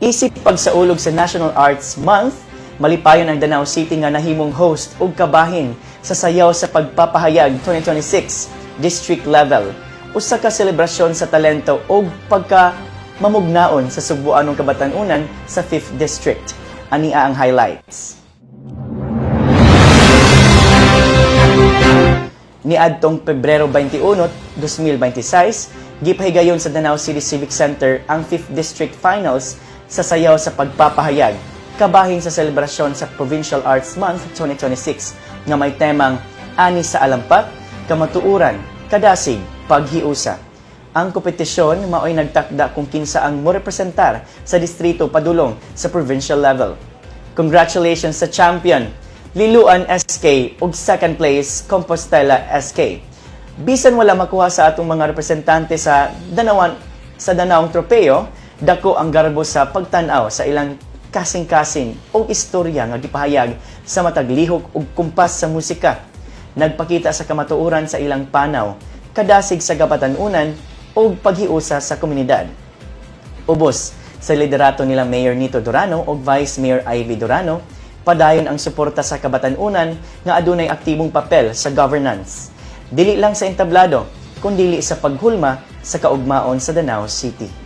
Isip pagsaulog sa National Arts Month, malipayon ang Danao City nga nahimong host ug kabahin sa sayaw sa pagpapahayag 2026 district level. Usa ka selebrasyon sa talento ug pagka mamugnaon sa Subuanong Kabatanunan sa 5th District. Ania ang highlights. Niadtong Pebrero 21, 2026, gipahigayon sa Danao City Civic Center ang 5th District Finals sa sayaw sa pagpapahayag, kabahin sa selebrasyon sa Provincial Arts Month 2026 nga may temang Ani sa Alampat, Kamatuuran, Kadasig, Paghiusa. Ang kompetisyon mao'y nagtakda kung kinsa ang morepresentar sa distrito padulong sa provincial level. Congratulations sa champion, Liluan SK ug second place, Compostela SK. Bisan wala makuha sa atong mga representante sa Danaong Tropeo, dako ang garbo sa pagtan-aw sa ilang kasing-kasing o istorya nga gipahayag sa matag lihok ug kumpas sa musika. Nagpakita sa kamatuoran sa ilang panaw, kadasig sa kabatanunan o paghiusa sa komunidad. Ubos sa liderato nila Mayor Nito Durano o Vice Mayor Ivy Durano, padayon ang suporta sa kabatanunan nga adunay aktibong papel sa governance. Dili lang sa entablado, kundi sa paghulma sa kaugmaon sa Danao City.